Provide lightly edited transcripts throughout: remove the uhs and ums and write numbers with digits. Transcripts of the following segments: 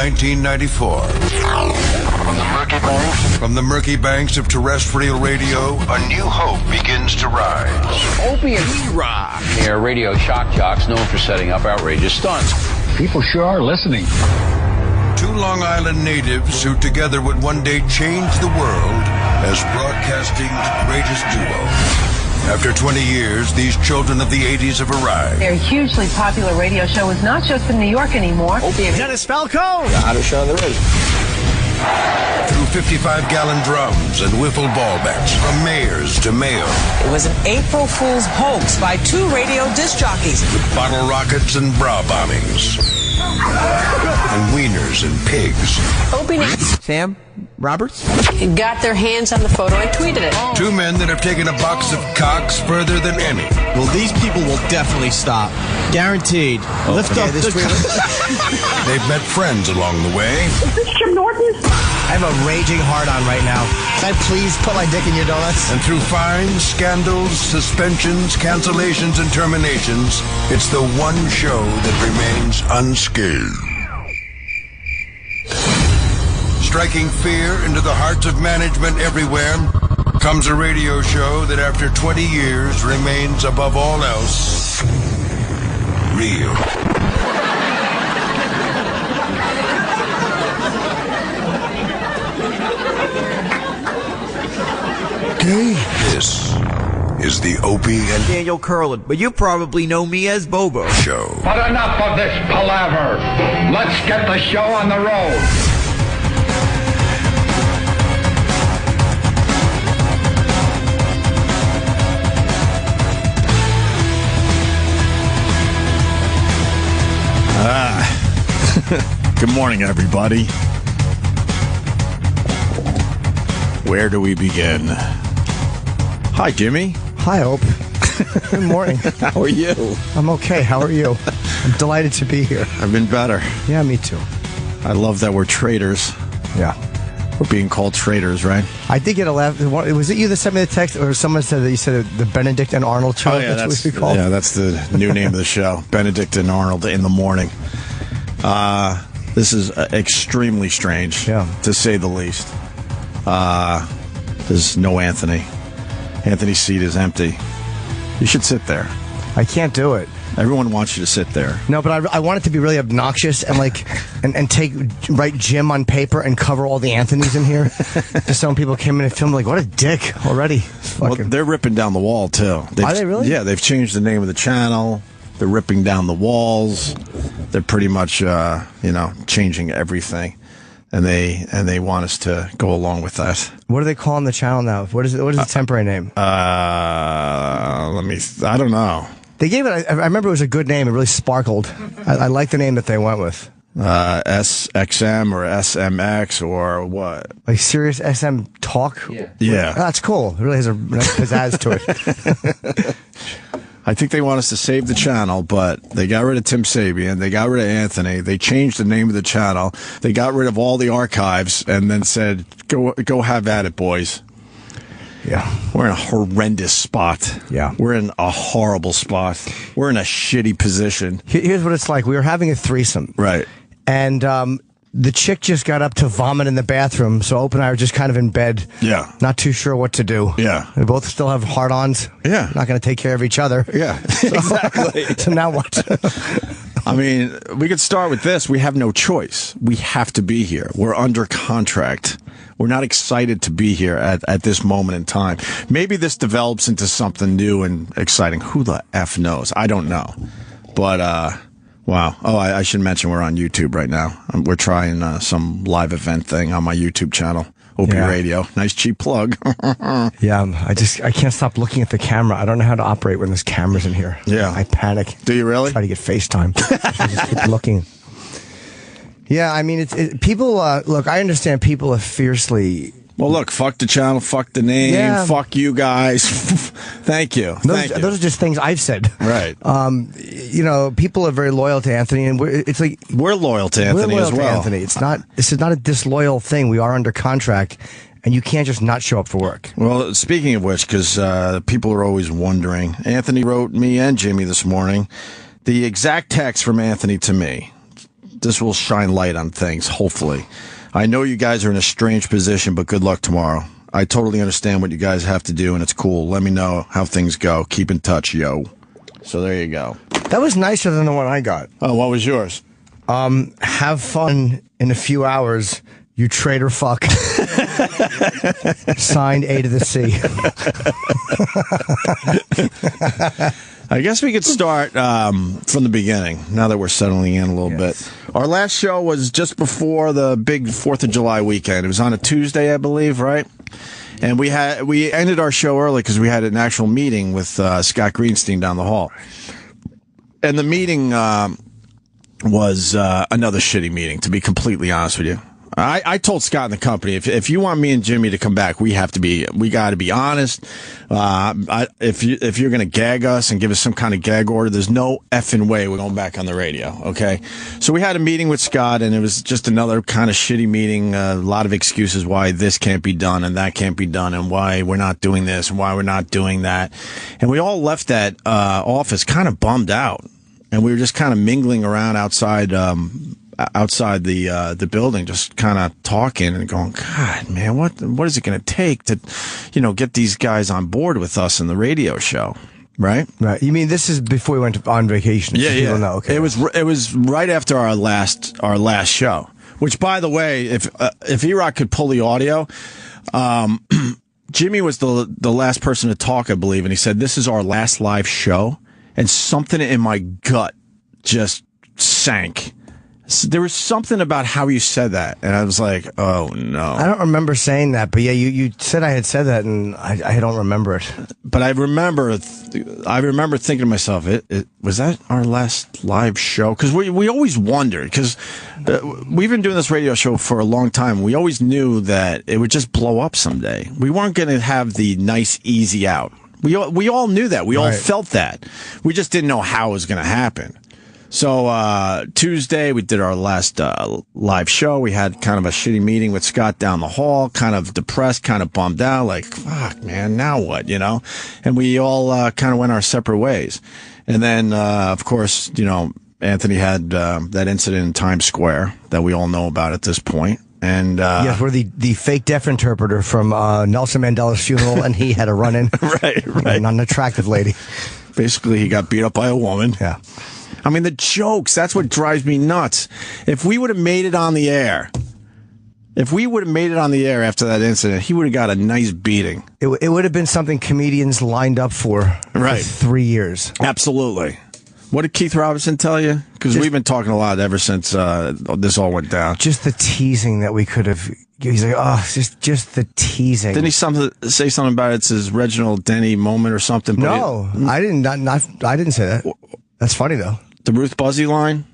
1994. From the murky banks of terrestrial radio, a new hope begins to rise. Opie and Jimmy. They are radio shock jocks known for setting up outrageous stunts. People sure are listening. Two Long Island natives who together would one day change the world as broadcasting's greatest duo. After 20 years, these children of the 80s have arrived. Their hugely popular radio show is not just in New York anymore. Opie and Dennis Falco! The hottest show there is. Through 55-gallon drums and wiffle ball bets, from mayors to mayo. It was an April Fool's hoax by two radio disc jockeys. With bottle rockets and bra bombings. And wieners and pigs. Opie Sam Roberts? Got their hands on the photo and tweeted it. Two men that have taken a box of cocks further than any. Well, these people will definitely stop. Guaranteed. Lift up this trailer. They've met friends along the way. Is this Jim Norton? I have a raging hard-on right now. Can I please put my dick in your donuts? And through fines, scandals, suspensions, cancellations, and terminations, it's the one show that remains unscathed. Striking fear into the hearts of management everywhere comes a radio show that after 20 years remains above all else real. This is the Opie and Daniel Curlin, but you probably know me as Bobo. Show. But enough of this palaver. Let's get the show on the road. Good morning, everybody. Where do we begin? Hi, Jimmy. Hi, Hope. Good morning. How are you? I'm okay. How are you? I'm delighted to be here. I've been better. Yeah, me too. I love that we're traitors. Yeah. We're being called traitors, right? I did get a laugh. Was it you that sent me the text, or someone said that you said the Benedict and Arnold show? Oh, yeah, that's what we call it. Yeah, that's the new name of the show. Benedict and Arnold in the morning. This is extremely strange, to say the least. There's no Anthony. Anthony's seat is empty. You should sit there. I can't do it. Everyone wants you to sit there. No, but I want it to be really obnoxious and write Jim on paper and cover all the Anthonys in here. Just so when people came in and filmed, like, what a dick already. Well, they're ripping down the wall, too. Are they really? Yeah, they've changed the name of the channel. They're ripping down the walls. They're pretty much, changing everything. And they want us to go along with that. What are they calling the channel now? What is the temporary name? I don't know. They gave it, I remember it was a good name. It really sparkled. I like the name that they went with. SXM or SMX or what? Like Sirius XM Talk? Yeah. Oh, that's cool. It really has a nice pizzazz to it. I think they want us to save the channel, but they got rid of Tim Sabian. They got rid of Anthony. They changed the name of the channel. They got rid of all the archives and then said, go have at it, boys. Yeah. We're in a horrendous spot. Yeah. We're in a horrible spot. We're in a shitty position. Here's what it's like. We were having a threesome. Right. And the chick just got up to vomit in the bathroom, so Ope and I are just kind of in bed. Yeah. Not too sure what to do. Yeah. We both still have hard-ons. Yeah. Not going to take care of each other. Yeah. Exactly. So now what? I mean, we could start with this. We have no choice. We have to be here. We're under contract. We're not excited to be here at this moment in time. Maybe this develops into something new and exciting. Who the F knows? I don't know. But, wow. Oh, I should mention we're on YouTube right now. We're trying some live event thing on my YouTube channel, Opie Radio. Nice cheap plug. Yeah, I can't stop looking at the camera. I don't know how to operate when there's cameras in here. Yeah. I panic. Do you really? Try to get FaceTime. I just keep looking. Yeah, I mean, people, look, I understand people are fiercely... Well, look, fuck the channel, fuck the name, fuck you guys. Thank you. Those are just things I've said. Right. People are very loyal to Anthony, and we're loyal to Anthony as well. Anthony. This is not a disloyal thing. We are under contract, and you can't just not show up for work. Well, speaking of which, because people are always wondering, Anthony wrote me and Jimmy this morning the exact text from Anthony to me. will shine light on things, hopefully. I know you guys are in a strange position, but good luck tomorrow. I totally understand what you guys have to do, and it's cool. Let me know how things go. Keep in touch, yo. So there you go. That was nicer than the one I got. Oh, what was yours? Have fun in a few hours, you traitor fuck. Signed A to the C. I guess we could start from the beginning, now that we're settling in a little bit. Our last show was just before the big 4th of July weekend. It was on a Tuesday, I believe, right? And we ended our show early because we had an actual meeting with Scott Greenstein down the hall. And the meeting was another shitty meeting, to be completely honest with you. I told Scott and the company, if you want me and Jimmy to come back, we got to be honest. If you're going to gag us and give us some kind of gag order, there's no effing way we're going back on the radio. Okay. So we had a meeting with Scott, and it was just another kind of shitty meeting. A lot of excuses why this can't be done and that can't be done, and why we're not doing this and why we're not doing that. And we all left that office kind of bummed out, and we were just kind of mingling around outside the building, just kind of talking and going, God, man, what is it going to take to, get these guys on board with us in the radio show, right? Right. You mean this is before we went on vacation? Yeah. Know. Okay. It was right after our last show. Which, by the way, if E-Rock could pull the audio, Jimmy was the last person to talk, I believe, and he said, "This is our last live show," and something in my gut just sank. There was something about how you said that, and I was like, oh, no. I don't remember saying that, but yeah, you said I had said that, and I don't remember it. But I remember thinking to myself, was that our last live show? Because we always wondered, because we've been doing this radio show for a long time. We always knew that it would just blow up someday. We weren't going to have the nice, easy out. We all knew that. We all felt that. We just didn't know how it was going to happen. So Tuesday, we did our last live show. We had kind of a shitty meeting with Scott down the hall, kind of depressed, kind of bummed out, like, fuck, man, now what, And we all kind of went our separate ways. And then, of course, Anthony had that incident in Times Square that we all know about at this point. And yes, we're the fake deaf interpreter from Nelson Mandela's funeral, and he had a run-in. Right. An unattractive lady. Basically, he got beat up by a woman. Yeah. I mean, the jokes, that's what drives me nuts. If we would have made it on the air after that incident, he would have got a nice beating. It would have been something comedians lined up for 3 years. Absolutely. What did Keith Robinson tell you? Because we've been talking a lot ever since this all went down. Just the teasing that we could have. He's like, oh, just the teasing. Didn't he say something about it's his Reginald Denny moment or something? No, I didn't. I didn't say that. That's funny though. The Ruth Buzzy line?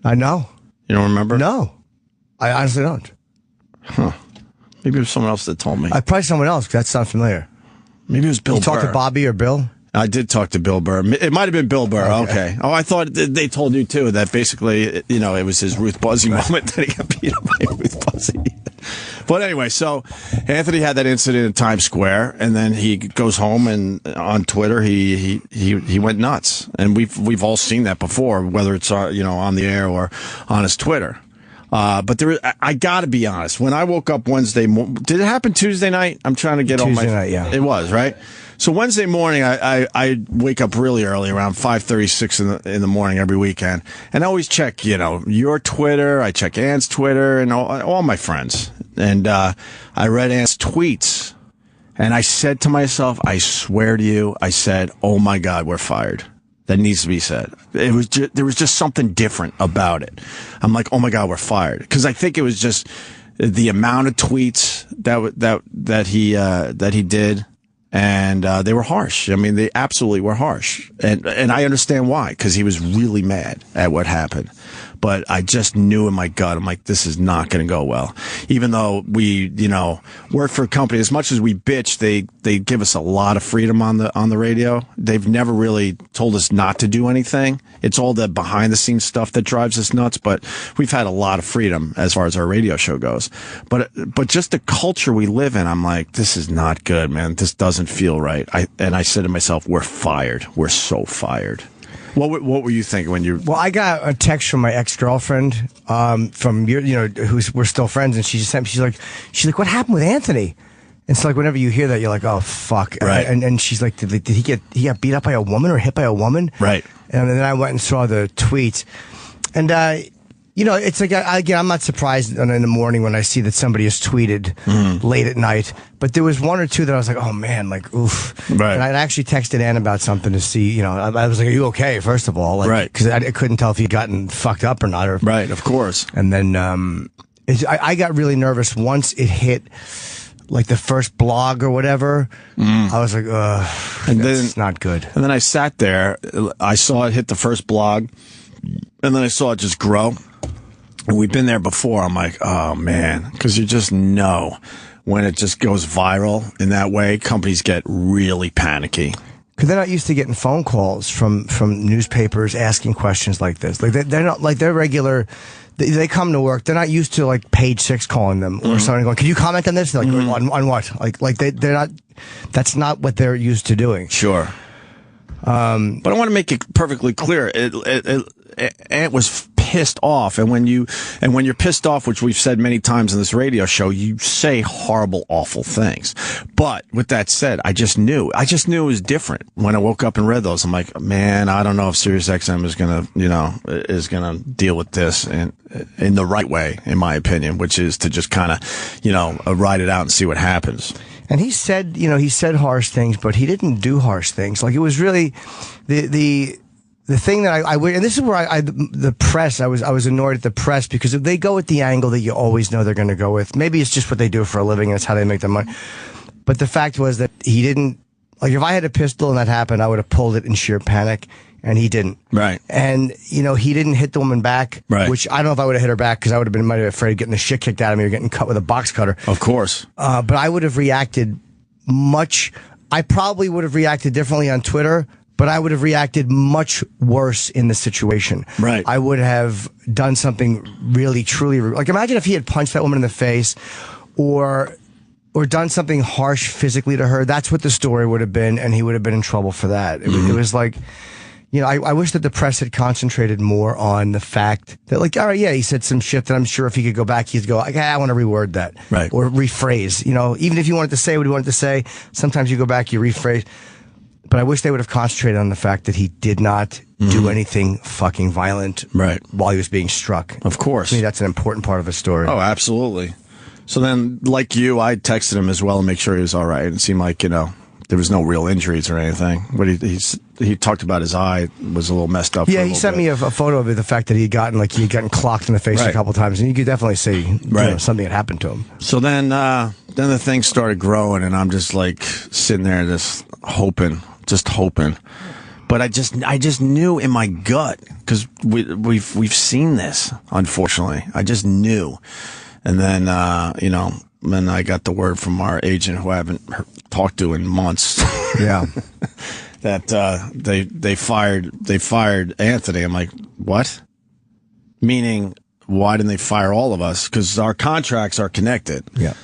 I know. You don't remember? No. I honestly don't. Huh. Maybe it was someone else that told me. Probably someone else, because that sounds familiar. Maybe it was Bill Burr. You talked to Bobby or Bill? I did talk to Bill Burr. It might have been Bill Burr. Okay. Oh, I thought they told you, too, that basically, it was his Ruth Buzzy moment that he got beat up by Ruth Buzzy. But anyway, so Anthony had that incident in Times Square, and then he goes home, and on Twitter, he went nuts. And we've all seen that before, whether it's on the air or on his Twitter. But I got to be honest. When I woke up Wednesday morning, did it happen Tuesday night? I'm trying to get on my Tuesday night, yeah. It was, right? So Wednesday morning, I wake up really early, around 5:36 in the morning every weekend, and I always check, your Twitter. I check Ann's Twitter and all my friends. And I read Ann's tweets, and I said to myself, I swear to you, I said, oh my God, we're fired. That needs to be said. There was just something different about it. I'm like, oh my God, we're fired. Because I think it was just the amount of tweets that he did. And they were harsh. I mean, they absolutely were harsh. And I understand why, because he was really mad at what happened. But I just knew in my gut, I'm like, this is not going to go well. Even though we, work for a company, as much as we bitch, they give us a lot of freedom on the radio. They've never really told us not to do anything. It's all the behind the scenes stuff that drives us nuts, but we've had a lot of freedom as far as our radio show goes. But just the culture we live in, I'm like, this is not good, man. This doesn't feel right. I said to myself, we're fired. We're so fired. What were you thinking when you? Well, I got a text from my ex-girlfriend, from we're still friends, and she's like, what happened with Anthony? And so, like, whenever you hear that, you're like, oh fuck, right? And she's like, did he get beat up by a woman or hit by a woman? Right. And then I went and saw the tweet, and it's like, I'm not surprised in the morning when I see that somebody has tweeted late at night. But there was one or two that I was like, oh man, like, oof. Right. And I actually texted Ann about something to see, I was like, are you okay, first of all? Like, right. Because I couldn't tell if he'd gotten fucked up or not. Right, of course. And then I got really nervous once it hit, like, the first blog or whatever. I was like, that's not good. And then I sat there. I saw it hit the first blog, and then I saw it just grow. And we've been there before. I'm like, oh, man, because you just know when it just goes viral in that way, companies get really panicky. Because they're not used to getting phone calls from newspapers asking questions like this. Like, they're not, like, they're regular. They come to work. They're not used to, like, Page 6 calling them or somebody going, can you comment on this? They're like, on what? Like they're not, that's not what they're used to doing. Sure. But I want to make it perfectly clear. Ant was pissed off, and when you're pissed off, which we've said many times in this radio show, you say horrible, awful things. But with that said, I just knew it was different when I woke up and read those. I'm like, man, I don't know if Sirius XM is gonna deal with this in the right way, in my opinion, which is to just kind of ride it out and see what happens. And he said harsh things, but he didn't do harsh things. Like, it was really the thing that I and this is where the press, I was annoyed at the press, because if they go with the angle that you always know they're going to go with, maybe it's just what they do for a living and it's how they make their money. But the fact was that he didn't, like, if I had a pistol and that happened, I would have pulled it in sheer panic, and he didn't. Right. And, he didn't hit the woman back, right. Which I don't know if I would have hit her back, because I would have been might have been afraid of getting the shit kicked out of me or getting cut with a box cutter. Of course. But I would have reacted I probably would have reacted differently on Twitter, but I would have reacted much worse in the situation. Right. I would have done something really, truly, like, imagine if he had punched that woman in the face or done something harsh physically to her. That's what the story would have been, and he would have been in trouble for that. It was like, I wish that the press had concentrated more on the fact that, like, all right, yeah, he said some shit that I'm sure if he could go back, he'd go, okay, I want to reword that. Right. Or rephrase. Even if you wanted to say what he wanted to say, sometimes you go back, you rephrase. But I wish they would have concentrated on the fact that he did not do anything fucking violent while he was being struck. Of course. To me, that's an important part of the story. Oh, absolutely. So then, like you, I texted him as well to make sure he was all right. It seemed like, there was no real injuries or anything. But he talked about his eye was a little messed up. Yeah, he sent me a photo of the fact that he had gotten clocked in the face a couple times, and you could definitely see something had happened to him. So then the thing started growing, and I'm just like sitting there, just hoping. But I just knew in my gut, because we've seen this, unfortunately. I just knew, and then then I got the word from our agent, who I haven't talked to in months. Yeah. That they fired Anthony. I'm like, what? Meaning, why didn't they fire all of us? Because our contracts are connected. Yeah.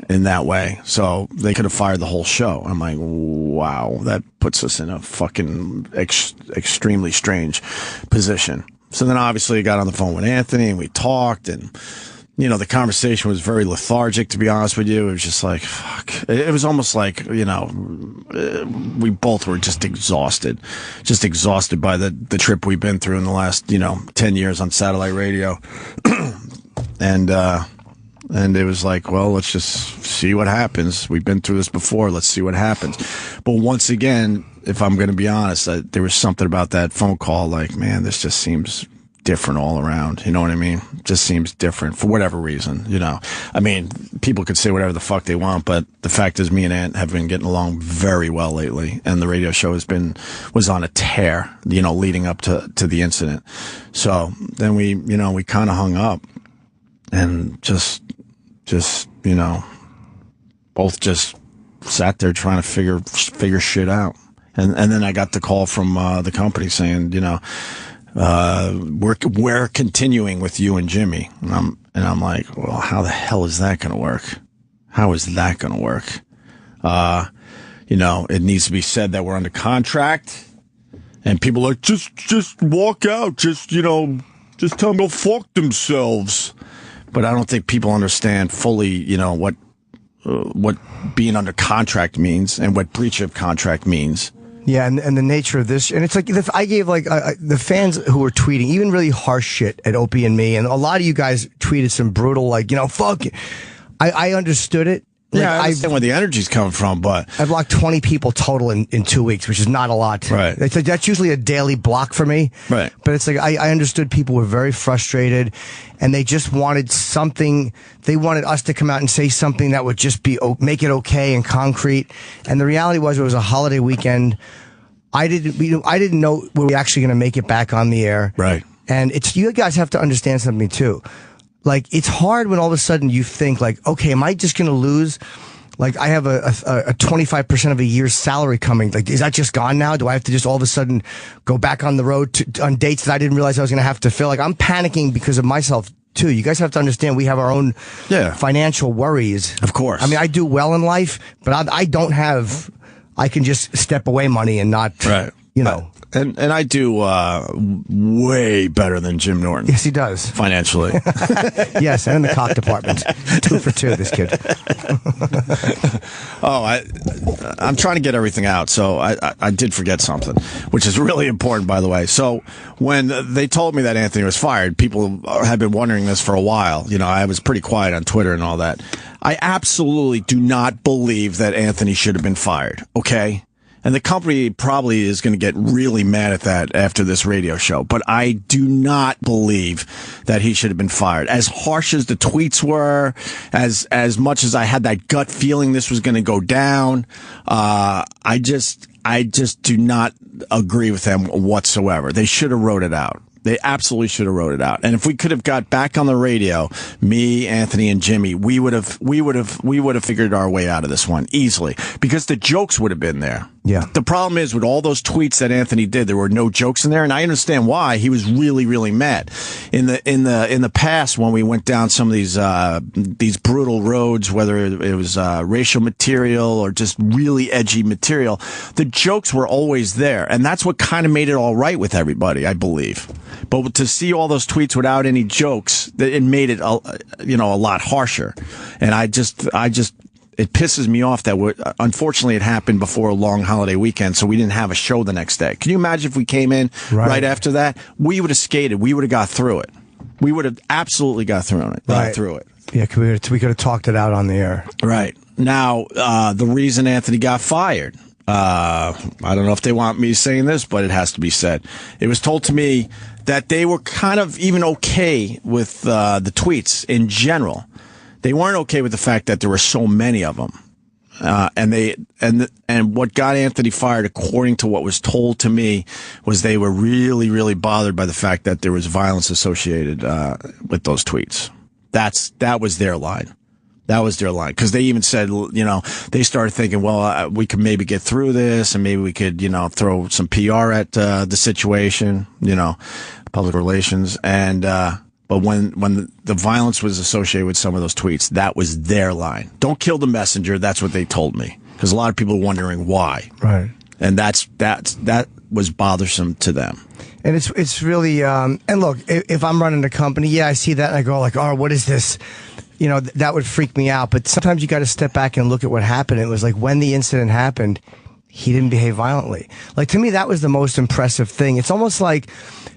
In that way. So they could have fired the whole show. I'm like, wow, that puts us in a fucking extremely strange position. So then obviously I got on the phone with Anthony, and we talked, and the conversation was very lethargic, to be honest with you. It was just like, fuck. It was almost like, we both were just exhausted by the trip we've been through in the last, 10 years on satellite radio. And it was like, well, let's just see what happens. We've been through this before. Let's see what happens. But once again, if I'm going to be honest, there was something about that phone call, like, man, this just seems different all around. You know what I mean? Just seems different for whatever reason, I mean, people could say whatever the fuck they want, but the fact is, me and Ant have been getting along very well lately, and the radio show was on a tear, leading up to the incident. So then we kind of hung up, and just both just sat there trying to figure shit out. And then I got the call from the company saying, we're continuing with you and Jimmy. And I'm like, well, how the hell is that going to work? How is that going to work? It needs to be said that we're under contract, And people are like, just walk out. Just tell them to fuck themselves. But I don't think people understand fully, what being under contract means and what breach of contract means. Yeah, and the nature of this, and it's like I gave the fans who were tweeting even really harsh shit at Opie and me, and a lot of you guys tweeted some brutal fuck it. I understood it. I understand where the energy's coming from, but I blocked 20 people total in 2 weeks, which is not a lot. Right. It's like, that's usually a daily block for me. Right. But it's like I understood people were very frustrated, and they just wanted something. They wanted us to come out and say something that would just make it okay and concrete. And the reality was, it was a holiday weekend. I didn't know we were actually going to make it back on the air. Right. And you guys have to understand something too. Like, it's hard when all of a sudden you think okay, am I just going to lose? Like, I have a 25% of a year's salary coming. Like, is that just gone now? Do I have to just all of a sudden go back on the road on dates that I didn't realize I was going to have to fill? Like, I'm panicking because of myself too. You guys have to understand we have our own financial worries. Of course. I mean, I do well in life, but I don't have, I can just step away money and not, right. And I do way better than Jim Norton. Yes, he does. Financially. Yes, and in the cock department. 2 for 2, this kid. I'm trying to get everything out, so I did forget something, which is really important, by the way. So when they told me that Anthony was fired, people have been wondering this for a while. I was pretty quiet on Twitter and all that. I absolutely do not believe that Anthony should have been fired, okay? And the company probably is going to get really mad at that after this radio show. But I do not believe that he should have been fired. As harsh as the tweets were, as much as I had that gut feeling this was going to go down, I just do not agree with them whatsoever. They should have wrote it out. They absolutely should have wrote it out. And if we could have got back on the radio, me, Anthony, and Jimmy, we would have figured our way out of this one easily, because the jokes would have been there. Yeah. The problem is, with all those tweets that Anthony did, there were no jokes in there, and I understand why. He was really, really mad. In the past, when we went down some of these brutal roads, whether it was racial material or just really edgy material, the jokes were always there, and that's what kind of made it all right with everybody, I believe. But to see all those tweets without any jokes, it made it a lot harsher, and I just. It pisses me off that unfortunately it happened before a long holiday weekend, so we didn't have a show the next day. Can you imagine if we came in right after that? We would have skated. We would have got through it. We would have absolutely got through it. Yeah, we could have talked it out on the air. Right. Now, the reason Anthony got fired, I don't know if they want me saying this, but it has to be said. It was told to me that they were kind of even okay with the tweets in general. They weren't okay with the fact that there were so many of them, and what got Anthony fired, according to what was told to me, was they were really, really bothered by the fact that there was violence associated with those tweets. That was their line. That was their line, because they even said, they started thinking, well, we could maybe get through this, and maybe we could, throw some PR at the situation, public relations, and. But when the violence was associated with some of those tweets, that was their line. Don't kill the messenger. That's what they told me. Because a lot of people are wondering why. Right. And that was bothersome to them. And it's really, and look, if I'm running a company, I see that and I go oh, what is this? That would freak me out. But sometimes you got to step back and look at what happened. It was like, when the incident happened, he didn't behave violently. Like, to me, that was the most impressive thing. It's almost like,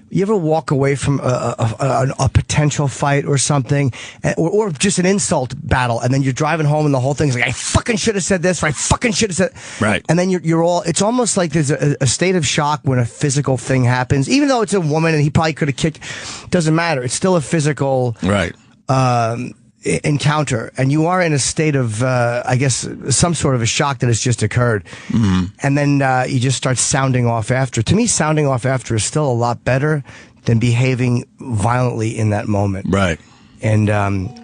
you ever walk away from a potential fight or something, or just an insult battle, and then you're driving home and the whole thing's like, I fucking should have said this, or I fucking should have said... Right. And then you're all... It's almost like there's a state of shock when a physical thing happens, even though it's a woman and he probably could have kicked... Doesn't matter. It's still a physical... Right. Encounter, and you are in a state of I guess some sort of a shock that has just occurred, and then you just start sounding off after. To me, sounding off after is still a lot better than behaving violently in that moment. Right. And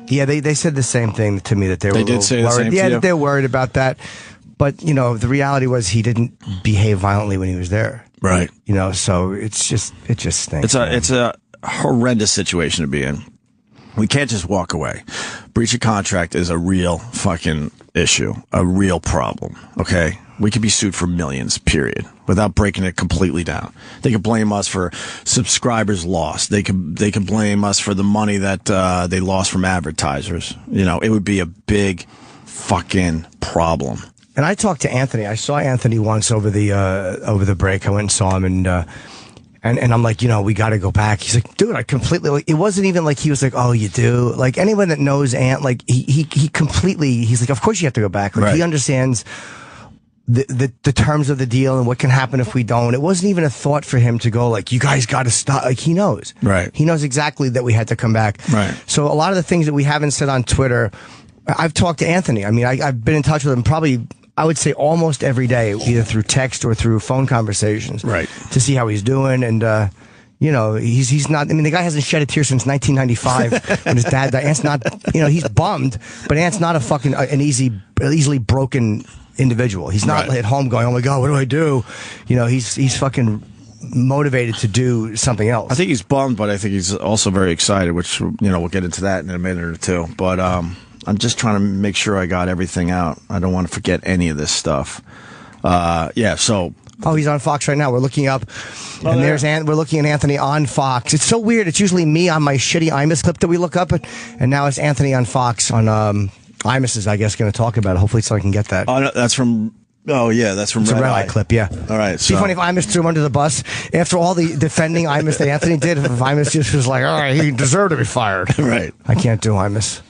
they said the same thing to me, that they were did say worried. the same to you? They're worried about that, but the reality was he didn't behave violently when he was there. Right. So it just stinks. It's a horrendous situation to be in. We can't just walk away. Breach of contract is a real fucking issue, a real problem, okay? We could be sued for millions, period, without breaking it completely down. They could blame us for subscribers lost. They could blame us for the money that they lost from advertisers. You know, it would be a big fucking problem. And I talked to Anthony. I saw Anthony once over the break. I went and saw him, and I'm like, you know, we got to go back. He's like, dude, I completely. Like, it wasn't even like he was like, oh, you do. Like anyone that knows Ant, like he completely. He's like, of course you have to go back. Like he understands the terms of the deal and what can happen if we don't. It wasn't even a thought for him to go like, you guys got to stop. Like he knows. Right. He knows exactly that we had to come back. Right. So a lot of the things that we haven't said on Twitter, I've talked to Anthony. I mean, I've been in touch with him probably, I would say almost every day, either through text or through phone conversations. Right. To see how he's doing. And, you know, he's not, I mean, the guy hasn't shed a tear since 1995 when his dad died. Ant's not, you know, he's bummed, but Ant's not a fucking, an easily broken individual. He's not at home going, oh my God, what do I do? You know, he's fucking motivated to do something else. I think he's bummed, but I think he's also very excited, which, you know, we'll get into that in a minute or two. But I'm just trying to make sure I got everything out. I don't want to forget any of this stuff. So. Oh, he's on Fox right now. We're looking up, and we're looking at Anthony on Fox. It's so weird. It's usually me on my shitty Imus clip that we look up at, and now it's Anthony on Fox on Imus is, I guess, going to talk about it. Hopefully, so I can get that. Oh, no, that's from. Oh yeah, that's from Red Eye clip. Yeah. All right. It'd be funny if Imus threw him under the bus after all the defending Imus that Anthony did. If Imus just was like, all right, he deserved to be fired. Right. I can't do Imus.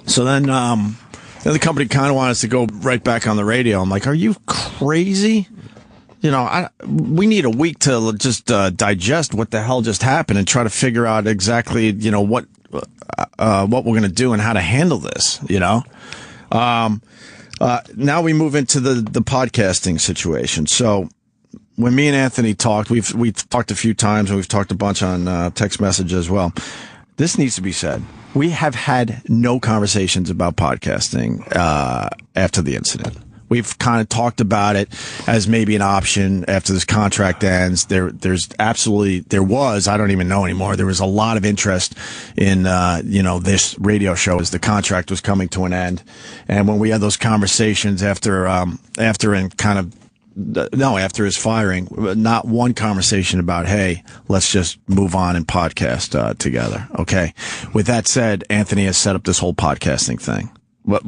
So then the company kind of wanted us to go right back on the radio. I'm like, are you crazy? You know, we need a week to just digest what the hell just happened and try to figure out exactly, you know, what we're going to do and how to handle this, you know. Now we move into the podcasting situation. So when me and Anthony talked, we've talked a few times and we've talked a bunch on text message as well. This needs to be said. We have had no conversations about podcasting after the incident. We've kind of talked about it as maybe an option after this contract ends. There was, I don't even know anymore. There was a lot of interest in, this radio show as the contract was coming to an end. And when we had those conversations after his firing, not one conversation about, hey, let's just move on and podcast together. Okay. With that said, Anthony has set up this whole podcasting thing. But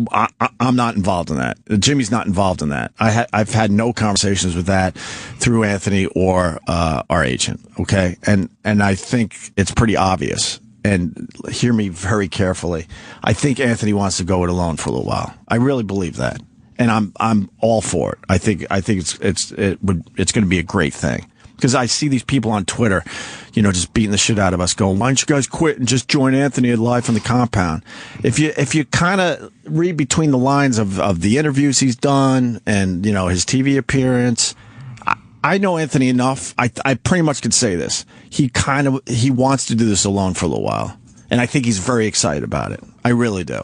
I'm not involved in that. Jimmy's not involved in that. I've had no conversations with that through Anthony or our agent. Okay, and I think it's pretty obvious. And hear me very carefully. I think Anthony wants to go it alone for a little while. I really believe that, and I'm all for it. I think it's going to be a great thing. Because I see these people on Twitter, you know, just beating the shit out of us, going, "Why don't you guys quit and just join Anthony at Live from the Compound?" If you kind of read between the lines of the interviews he's done and, you know, his TV appearance, I know Anthony enough. I pretty much could say this. He wants to do this alone for a little while, and I think he's very excited about it. I really do.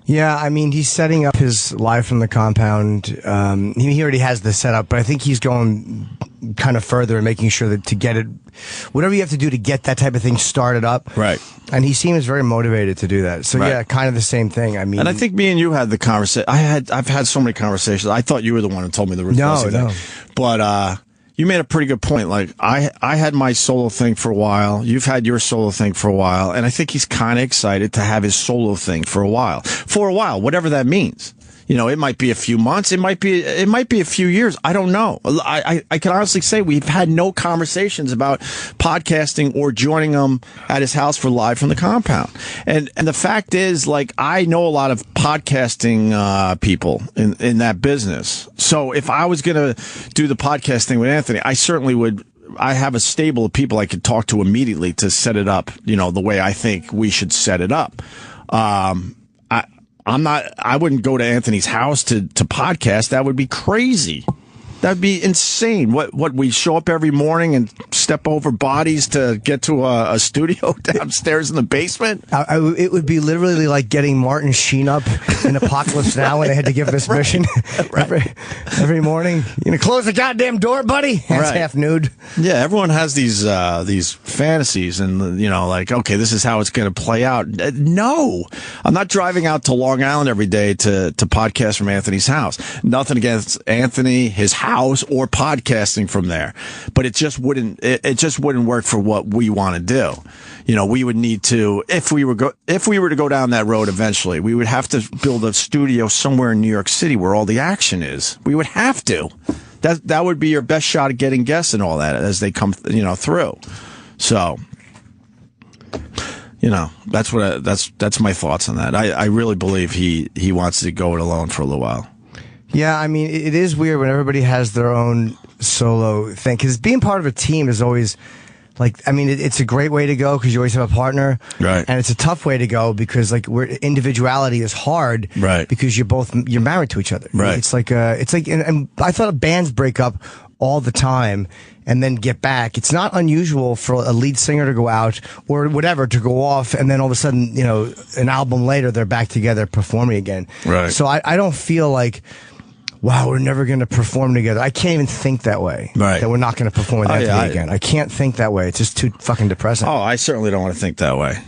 Yeah, I mean, he's setting up his Live from the Compound. He already has the setup, but I think he's going kind of further and making sure that to get it, whatever you have to do to get that type of thing started up. Right. And he seems very motivated to do that. So yeah, kind of the same thing. I mean, and I think me and you had the conversation. I've had so many conversations. I thought you were the one who told me the thing. No. But you made a pretty good point. Like I had my solo thing for a while. You've had your solo thing for a while, and I think he's kind of excited to have his solo thing for a while. For a while, whatever that means. You know, it might be a few months. It might be a few years. I don't know. I can honestly say we've had no conversations about podcasting or joining him at his house for Live from the Compound. And the fact is, like, I know a lot of podcasting people in that business. So if I was going to do the podcasting with Anthony, I certainly would. I have a stable of people I could talk to immediately to set it up, you know, the way I think we should set it up. I wouldn't go to Anthony's house to podcast. That would be crazy. That'd be insane. What we show up every morning and step over bodies to get to a studio downstairs in the basement? It would be literally like getting Martin Sheen up in Apocalypse Now when they had to give this mission every morning. You gonna close the goddamn door, buddy? Hands half nude. Yeah, everyone has these fantasies and, like, okay, this is how it's going to play out. No, I'm not driving out to Long Island every day to podcast from Anthony's house. Nothing against Anthony, his house, or podcasting from there, but it just wouldn't work for what we want to do. We would need to, if we were to go down that road eventually, we would have to build a studio somewhere in New York City where all the action is. We would have to. That would be your best shot at getting guests and all that as they come through. So that's my thoughts on that. I really believe he wants to go it alone for a little while. Yeah, I mean, it is weird when everybody has their own solo thing, because being part of a team is always, like, I mean, it's a great way to go because you always have a partner. Right. And it's a tough way to go because, like, individuality is hard. Right. Because you're married to each other. Right. It's like, and I thought bands break up all the time and then get back. It's not unusual for a lead singer to go out or whatever, to go off, and then all of a sudden, an album later, they're back together performing again. Right. So I don't feel like, wow, we're never going to perform together. I can't even think that way. Right. That we're not going to perform with Anthony again. I can't think that way. It's just too fucking depressing. Oh, I certainly don't want to think that way.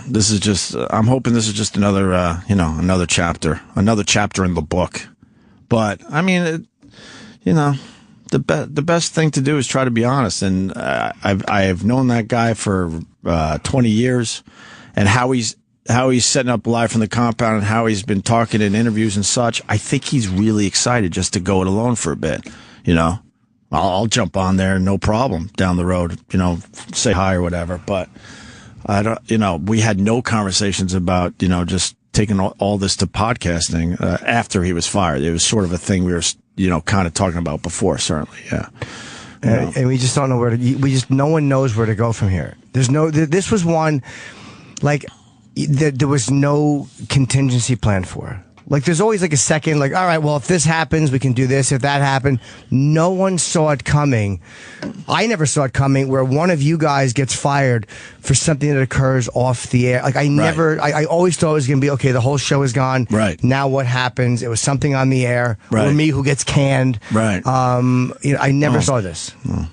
This is just, I'm hoping this is just another, another chapter in the book. But, I mean, the best thing to do is try to be honest. And I've known that guy for 20 years, and how he's setting up live from the compound and how he's been talking in interviews and such. I think he's really excited just to go it alone for a bit. I'll jump on there, no problem, down the road, say hi or whatever. But I don't, we had no conversations about, just taking all this to podcasting after he was fired. It was sort of a thing we were, kind of talking about before, certainly. Yeah. And we just don't know no one knows where to go from here. This was one, like, there was no contingency plan for. Like, there's always like a second, like, all right, well, if this happens, we can do this. If that happened, no one saw it coming. I never saw it coming where one of you guys gets fired for something that occurs off the air. Like, I always thought it was going to be, okay, the whole show is gone. Right. Now what happens? It was something on the air. Right. Or me who gets canned. Right. I never saw this. Oh.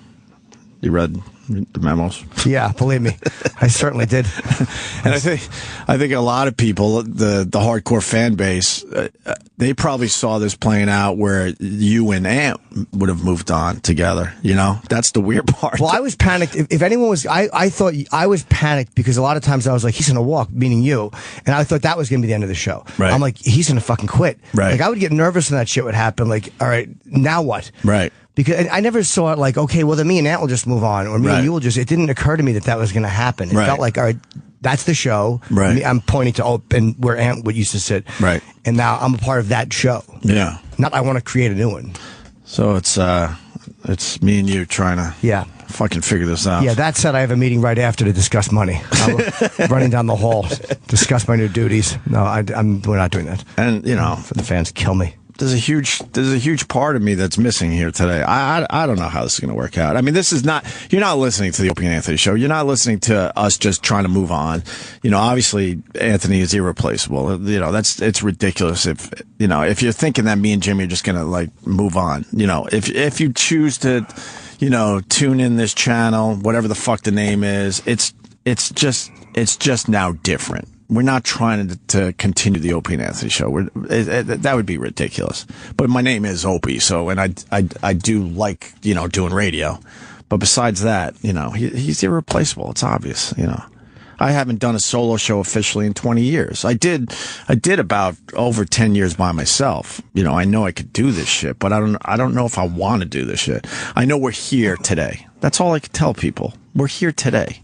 You read the memos? Yeah, believe me, I certainly did. And I think a lot of people, the hardcore fan base, they probably saw this playing out where you and Ant would have moved on together. That's the weird part. Well, I was panicked. If anyone was, I thought I was panicked because a lot of times I was like, he's gonna walk, meaning you, and I thought that was gonna be the end of the show. Right. I'm like, he's gonna fucking quit. Right. Like, I would get nervous when that shit would happen. Like, all right, now what? Right. Because I never saw it like, okay, well, then me and Ant will just move on, or me and you will just. It didn't occur to me that was going to happen. It felt like, all right, that's the show. Right. I'm pointing to and where Ant would used to sit. Right. And now I'm a part of that show. Yeah. Not I want to create a new one. So it's me and you trying to fucking figure this out. Yeah. That said, I have a meeting right after to discuss money. I'm running down the hall, discuss my new duties. No, we're not doing that. And for the fans, kill me. There's a huge part of me that's missing here today. I don't know how this is going to work out. I mean, you're not listening to the Opie and Anthony show. You're not listening to us just trying to move on. Obviously Anthony is irreplaceable. It's ridiculous if you're thinking that me and Jimmy are just going to like move on. If you choose to, tune in this channel, whatever the fuck the name is, it's just now different. We're not trying to continue the Opie and Anthony show. That would be ridiculous. But my name is Opie, so, and I do like, doing radio. But besides that, he's irreplaceable. It's obvious, I haven't done a solo show officially in 20 years. I did about over 10 years by myself. I know I could do this shit, but I don't know if I want to do this shit. I know we're here today. That's all I can tell people. We're here today.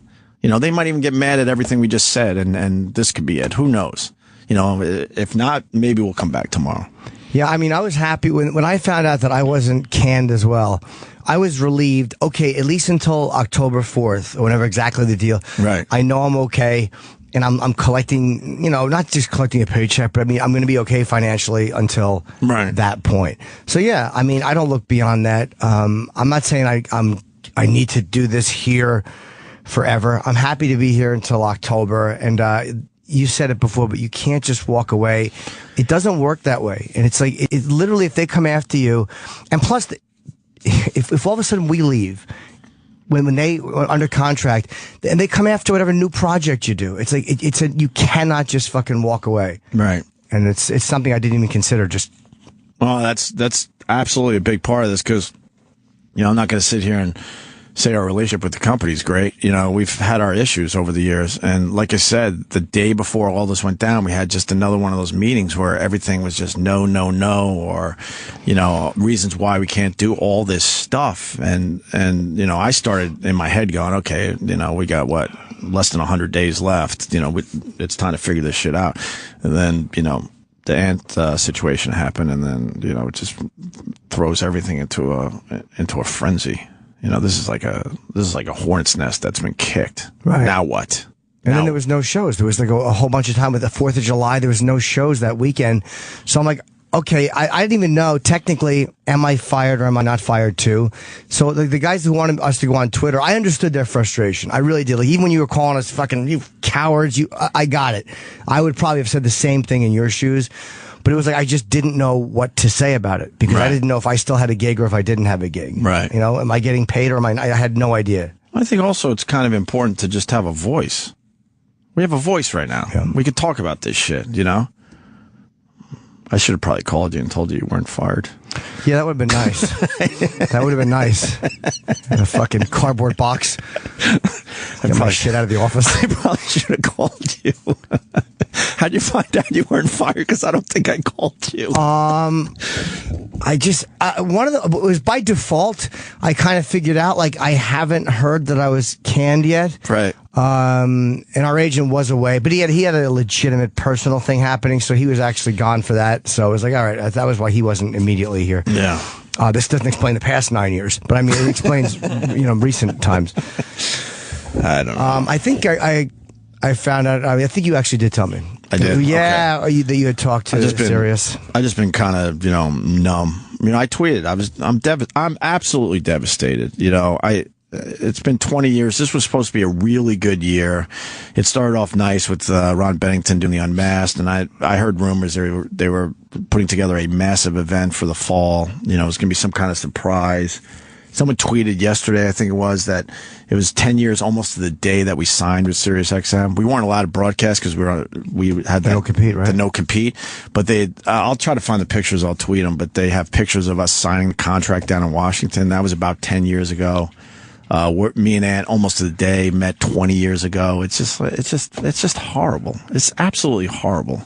They might even get mad at everything we just said, and this could be it. Who knows? If not, maybe we'll come back tomorrow. Yeah, I mean, I was happy when I found out that I wasn't canned as well. I was relieved. Okay, at least until October 4th, or whenever exactly the deal. Right. I know I'm okay. and I'm collecting, not just collecting a paycheck, but I mean, I'm going to be okay financially until that point. So yeah, I mean, I don't look beyond that. I'm not saying I need to do this here forever. I'm happy to be here until October. And, you said it before, but you can't just walk away. It doesn't work that way. And it's like, it literally, if they come after you, and plus, if all of a sudden we leave, when they are under contract, and they come after whatever new project you do, it's like, you cannot just fucking walk away. Right. And it's something I didn't even consider Well, that's absolutely a big part of this, because, I'm not going to sit here and say our relationship with the company is great. We've had our issues over the years. And like I said, the day before all this went down, we had just another one of those meetings where everything was just no, or, reasons why we can't do all this stuff. And I started in my head going, okay, we got less than 100 days left. It's time to figure this shit out. And then, the ant situation happened, and then, it just throws everything into a frenzy. This is like a hornet's nest that's been kicked. Right. Now what? And then there was no shows. There was like a whole bunch of time with the 4th of July. There was no shows that weekend. So I'm like, okay, I didn't even know technically, am I fired or am I not fired too? So the guys who wanted us to go on Twitter, I understood their frustration. I really did. Like, even when you were calling us fucking, you cowards, I got it. I would probably have said the same thing in your shoes. But it was like, I just didn't know what to say about it, because I didn't know if I still had a gig or if I didn't have a gig. Right. Am I getting paid or I had no idea. I think also it's kind of important to just have a voice. We have a voice right now. Yeah. We could talk about this shit, I should have probably called you and told you weren't fired. Yeah, that would have been nice. That would have been nice. In a fucking cardboard box. Get my shit out of the office. I probably should have called you. How'd you find out you weren't fired? Because I don't think I called you. I just it was by default. I kind of figured out, like, I haven't heard that I was canned yet. Right. And our agent was away, but he had a legitimate personal thing happening, so he was actually gone for that. So it was like, all right, that was why he wasn't immediately here. Yeah. This doesn't explain the past 9 years, but I mean, it explains recent times. I don't know. I think I found out. I think you actually did tell me. I did. Yeah, okay. That you had talked to Sirius. I just been kind of numb. I tweeted. I'm absolutely devastated. It's been 20 years. This was supposed to be a really good year. It started off nice with Ron Bennington doing the Unmasked, and I heard rumors they were putting together a massive event for the fall. It was going to be some kind of surprise. Someone tweeted yesterday, I think it was, that it was 10 years almost to the day that we signed with Sirius XM. We weren't allowed to broadcast because we had the no compete, right? The no compete. But I'll try to find the pictures. I'll tweet them. But they have pictures of us signing the contract down in Washington. That was about 10 years ago. Me and Ant almost to the day met 20 years ago. It's just horrible. It's absolutely horrible.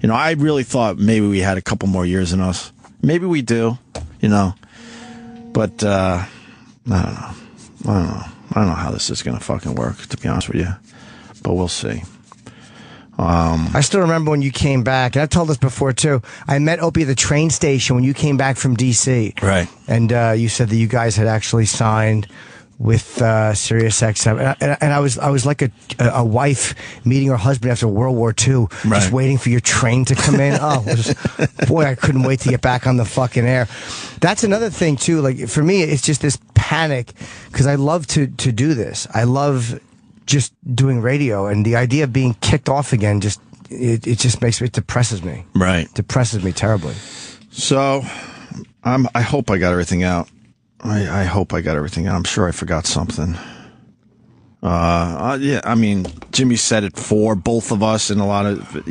I really thought maybe we had a couple more years in us. Maybe we do, But, I don't know. I don't know how this is going to fucking work, to be honest with you. But we'll see. I still remember when you came back, and I've told this before too. I met Opie at the train station when you came back from D.C. Right. And you said that you guys had actually signed with Sirius XM, and I was like a wife meeting her husband after World War II, just waiting for your train to come in. Boy, I couldn't wait to get back on the fucking air. That's another thing too. Like, for me, it's just this panic, because I love to do this. I love just doing radio, and the idea of being kicked off again it just depresses me. Right, it depresses me terribly. So, I hope I got everything out. I hope I got everything out. I'm sure I forgot something. Yeah, I mean, Jimmy said it for both of us in a lot of,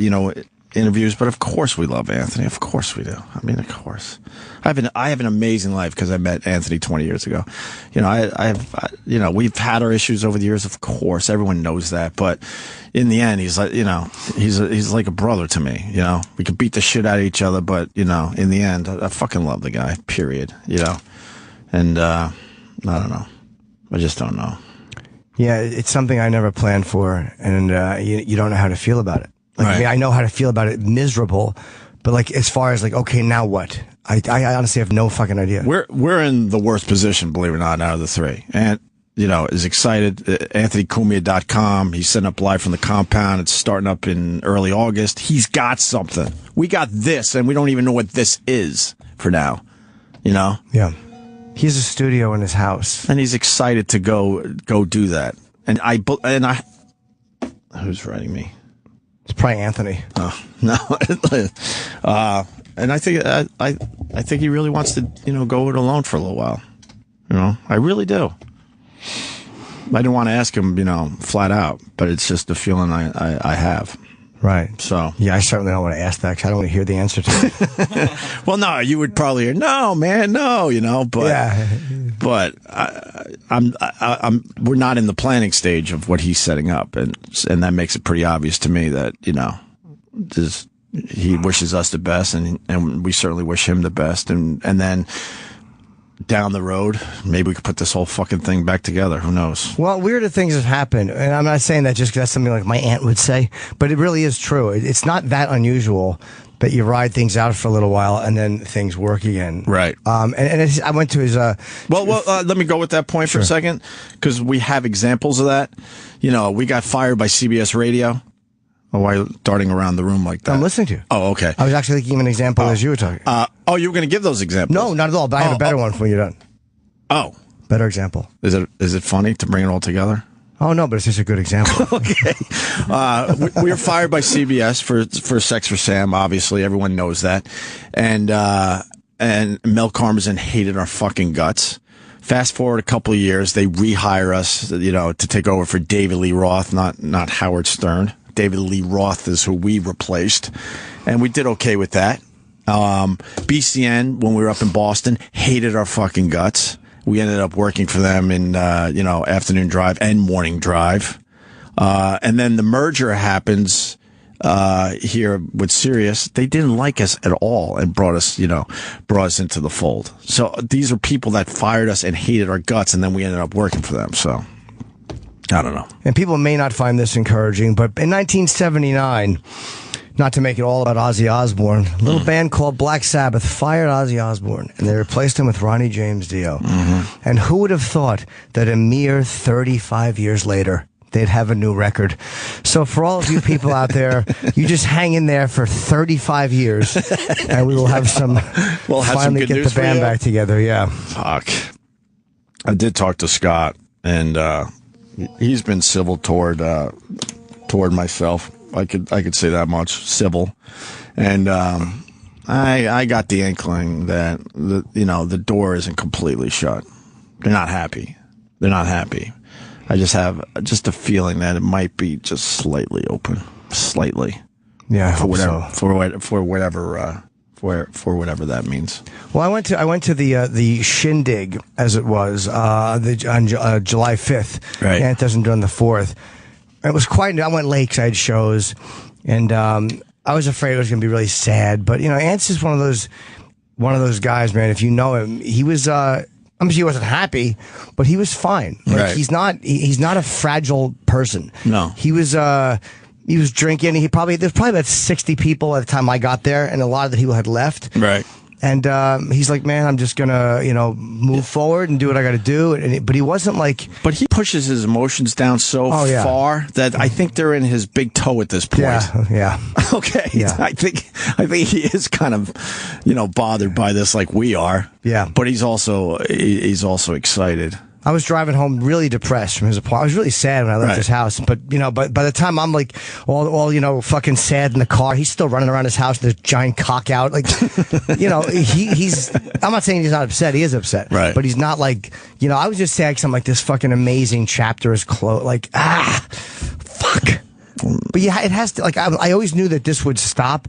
interviews, but of course we love Anthony. Of course we do. I mean, of course. I have an amazing life because I met Anthony 20 years ago. We've had our issues over the years, of course. Everyone knows that, but in the end, he's like, he's like a brother to me. We could beat the shit out of each other, but in the end, I fucking love the guy. Period. And I don't know. I just don't know. Yeah, it's something I never planned for, and you don't know how to feel about it. Like, right. I mean, I know how to feel about it, miserable, but like, as far as like, okay, now what? I honestly have no fucking idea. We're in the worst position, believe it or not, out of the three. And is excited. AnthonyCumia.com. He's setting up live from the compound. It's starting up in early August. He's got something. We got this, and we don't even know what this is for now. Yeah. He has a studio in his house, and he's excited to go do that. And I who's writing me? It's probably Anthony. Oh no. And I think he really wants to go it alone for a little while. I really do. I didn't want to ask him, flat out, but it's just a feeling I have. Right. So. Yeah, I certainly don't want to ask that because I don't want to hear the answer to it. Well, no, you would probably hear, no, man, no, but. Yeah. But we're not in the planning stage of what he's setting up, and that makes it pretty obvious to me that he wishes us the best, and we certainly wish him the best, and then down the road, maybe we could put this whole fucking thing back together. Who knows? Well, weirder things have happened, and I'm not saying that just because that's something like my aunt would say, but it really is true. It's not that unusual that you ride things out for a little while and then things work again. Right. I went to his. Let me go with that point for a second, because we have examples of that. We got fired by CBS Radio. Why are you darting around the room like that? I'm listening to you. Oh, okay. I was actually thinking of an example as you were talking. You were going to give those examples? No, not at all, but I have a better one for when you're done. Oh. Better example. Is it funny to bring it all together? Oh, no, but it's just a good example. Okay. We were fired by CBS for Sex for Sam, obviously. Everyone knows that. And Mel Karmazin hated our fucking guts. Fast forward a couple of years, they rehire us, to take over for David Lee Roth, not Howard Stern. David Lee Roth is who we replaced, and we did okay with that. BCN, when we were up in Boston, hated our fucking guts. We ended up working for them in, afternoon drive and morning drive. And then the merger happens, here with Sirius. They didn't like us at all and brought us into the fold. So these are people that fired us and hated our guts, and then we ended up working for them. So I don't know. And people may not find this encouraging, but in 1979, not to make it all about Ozzy Osbourne, a little band called Black Sabbath fired Ozzy Osbourne, and they replaced him with Ronnie James Dio. Mm-hmm. And who would have thought that a mere 35 years later, they'd have a new record? So for all of you people out there, you just hang in there for 35 years, and we will have finally get the band back together. Yeah. Fuck. I did talk to Scott, and he's been civil toward myself. I could say that much, civil, and I got the inkling that the door isn't completely shut. They're not happy. I just have a feeling that it might be just slightly open, slightly. Yeah, for whatever that means. Well, I went to the shindig, as it was, on July 5th. Right. And it doesn't do on the 4th. It was quite. I went late because I had shows, and I was afraid it was going to be really sad. But Ant's is one of those guys, man. If you know him, he was. I'm sure he wasn't happy, but he was fine. Right. He's not a fragile person. No. He was drinking. There's probably about 60 people at the time I got there, and a lot of the people had left. Right. And he's like, man, I'm just gonna, move forward and do what I got to do. But he wasn't like. But he pushes his emotions down so far that I think they're in his big toe at this point. Yeah. Okay. Yeah. I think he is kind of, bothered by this like we are. Yeah. But he's also excited. I was driving home really depressed from his apartment. I was really sad when I left his house. But by the time I'm like all fucking sad in the car, he's still running around his house with this giant cock out. Like, he's. I'm not saying he's not upset. He is upset. Right. But he's not like, I was just sad because I'm like, this fucking amazing chapter is closed. Like, fuck. But yeah, it has to. Like, I always knew that this would stop,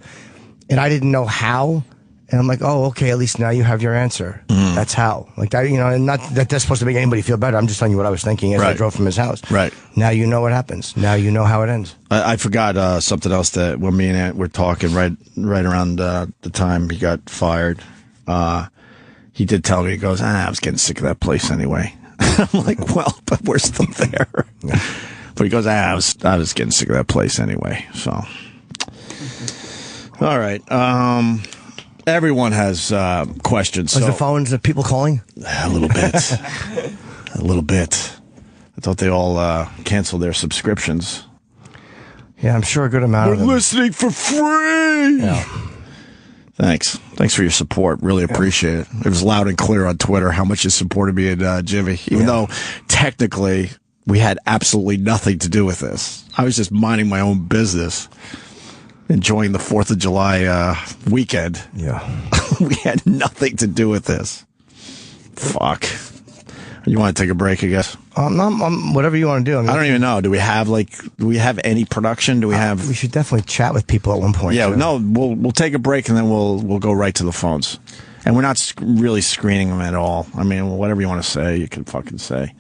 and I didn't know how. And I'm like, oh, okay, at least now you have your answer. Mm. That's how. Like that, and not that that's supposed to make anybody feel better. I'm just telling you what I was thinking as I drove from his house. Right. Now you know what happens. Now you know how it ends. I forgot something else that when me and Ant were talking right around the time he got fired. He did tell me, he goes, I was getting sick of that place anyway. I'm like, well, but we're still there. But he goes, I was getting sick of that place anyway. So, all right. Everyone has questions. Was the phones of people calling? A little bit. A little bit. thought they all canceled their subscriptions. Yeah, I'm sure a good amount of them. We're listening for free! Yeah. Thanks for your support. Really appreciate it. It was loud and clear on Twitter how much you supported me and Jimmy, even though technically we had absolutely nothing to do with this. I was just minding my own business, enjoying the 4th of July weekend. Yeah. We had nothing to do with this. Fuck. You want to take a break, I guess? Whatever you want to do. I don't even know. Do we have any production? Do we have? We should definitely chat with people at one point. Yeah, too. no, we'll take a break and then we'll go right to the phones. And we're not really screening them at all. I mean, whatever you want to say, you can fucking say.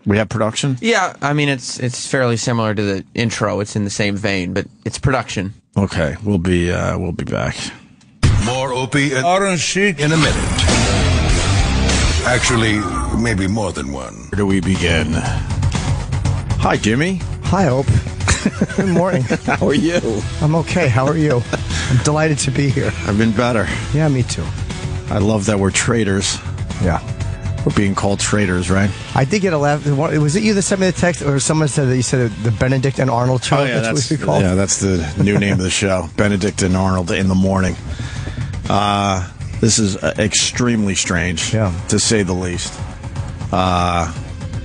We have production? Yeah, I mean, it's fairly similar to the intro. It's in the same vein, but it's production. Okay, we'll be back. More Opie and raunchy in a minute. Actually, maybe more than one. Where do we begin? Hi, Jimmy. Hi, Hope. Good morning. How are you? I'm okay. How are you? I'm delighted to be here. I've been better. Yeah, me too. I love that we're traitors. Yeah. We're being called traitors, right? I did get a laugh. Was it you that sent me the text, or someone said that you said the Benedict and Arnold show? Oh, yeah, that's what we call. Yeah, that's the new name of the show. Benedict and Arnold in the morning. This is extremely strange, to say the least.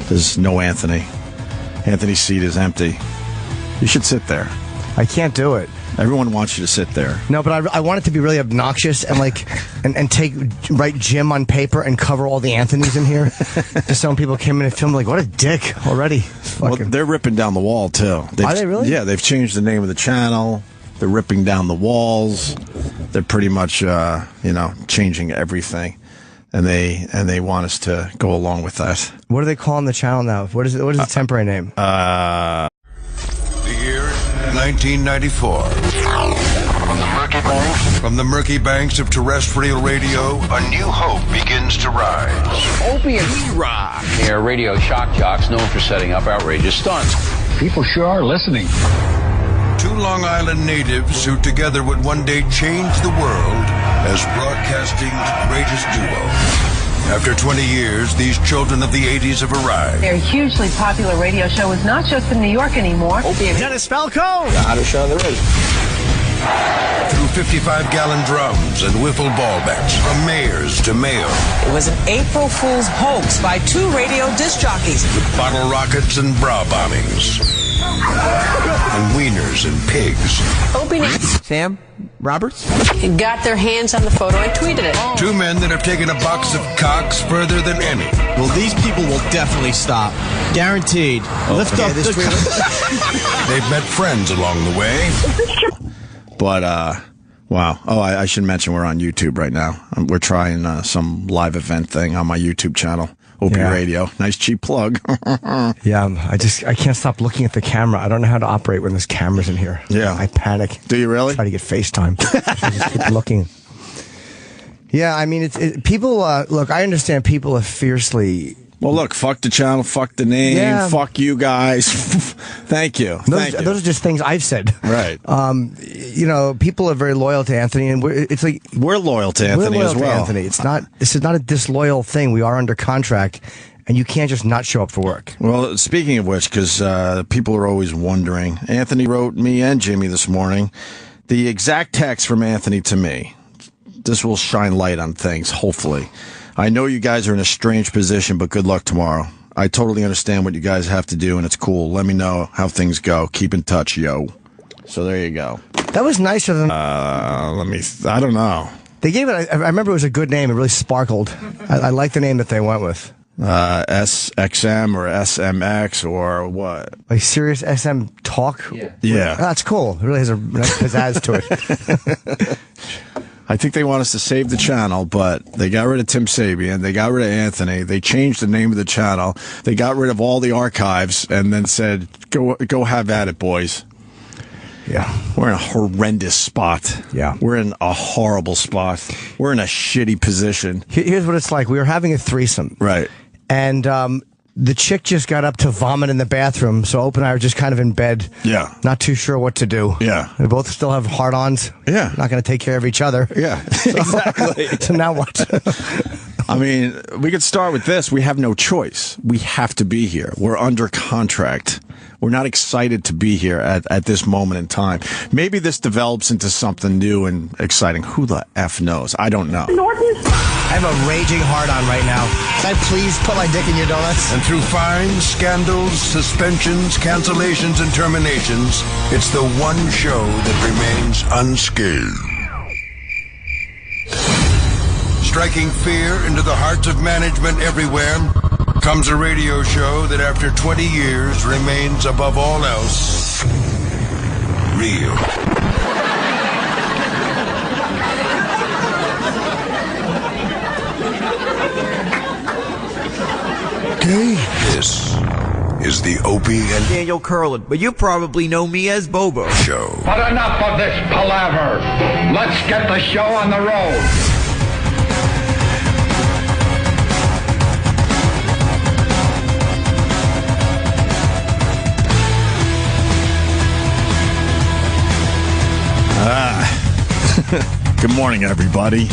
There's no Anthony. Anthony's seat is empty. You should sit there. I can't do it. Everyone wants you to sit there. No, but I want it to be really obnoxious and write Jim on paper and cover all the Anthonys in here. Just so when people came in and filmed, like, what a dick already. Well, they're ripping down the wall, too. Are they really? Yeah, they've changed the name of the channel. They're ripping down the walls. They're pretty much, changing everything. And they want us to go along with that. What are they calling the channel now? What is the temporary name? The year 1994. From the murky banks of terrestrial radio, a new hope begins to rise. Opie and Jimmy. They're radio shock jocks known for setting up outrageous stunts. People sure are listening. Two Long Island natives who together would one day change the world as broadcasting's greatest duo. After 20 years, these children of the 80s have arrived. Their hugely popular radio show is not just in New York anymore. Opie and Dennis Falco! the hottest show on the radio. Through 55-gallon drums and wiffle ball bets, from mayors to mayo. It was an April Fool's hoax by two radio disc jockeys. With bottle rockets and bra bombings. And wieners and pigs. Opie Sam Roberts? got their hands on the photo and tweeted it. Two men that have taken a box of cocks further than any. Well, these people will definitely stop. Guaranteed. Lift up the... They've met friends along the way. But, wow. Oh, I should mention we're on YouTube right now. We're trying some live event thing on my YouTube channel. Opie Radio. Nice cheap plug. Yeah, I can't stop looking at the camera. I don't know how to operate when there's cameras in here. Yeah. I panic. Do you really? Try to get FaceTime. I just keep looking. Yeah, I mean, people, look, I understand people are fiercely... Well, look, fuck the channel, fuck the name, fuck you guys. Thank you. Those are just things I've said. Right. People are very loyal to Anthony, and we're loyal to Anthony as well. This is not a disloyal thing. We are under contract, and you can't just not show up for work. Well, speaking of which, because people are always wondering, Anthony wrote me and Jimmy this morning the exact text from Anthony to me. This will shine light on things, hopefully. I know you guys are in a strange position, but good luck tomorrow. I totally understand what you guys have to do, and it's cool. Let me know how things go. Keep in touch, yo. So there you go. That was nicer than... I don't know. They gave it... I remember it was a good name. It really sparkled. I like the name that they went with. SXM or SMX or what? Like Sirius XM Talk? Yeah. That's cool. It really has a nice pizzazz to it. I think they want us to save the channel, but they got rid of Tim Sabian. They got rid of Anthony. They changed the name of the channel. They got rid of all the archives and then said, go have at it, boys. Yeah. We're in a horrendous spot. Yeah. We're in a horrible spot. We're in a shitty position. Here's what it's like. We were having a threesome. Right. And the chick just got up to vomit in the bathroom, so Ope and I are just kind of in bed. Yeah. Not too sure what to do. Yeah. We both still have hard-ons. Yeah. Not going to take care of each other. Yeah, exactly. So now what? I mean, we could start with this. We have no choice. We have to be here. We're under contract. We're not excited to be here at this moment in time. Maybe this develops into something new and exciting. Who the F knows? I don't know. Norton? I have a raging hard-on right now. Can I please put my dick in your donuts? And through fines, scandals, suspensions, cancellations, and terminations, it's the one show that remains unscathed. Striking fear into the hearts of management everywhere comes a radio show that after 20 years remains above all else real. Okay. This is the Opie and Daniel Curlin, but you probably know me as Bobo Show. But enough of this palaver. Let's get the show on the road. Good morning, everybody.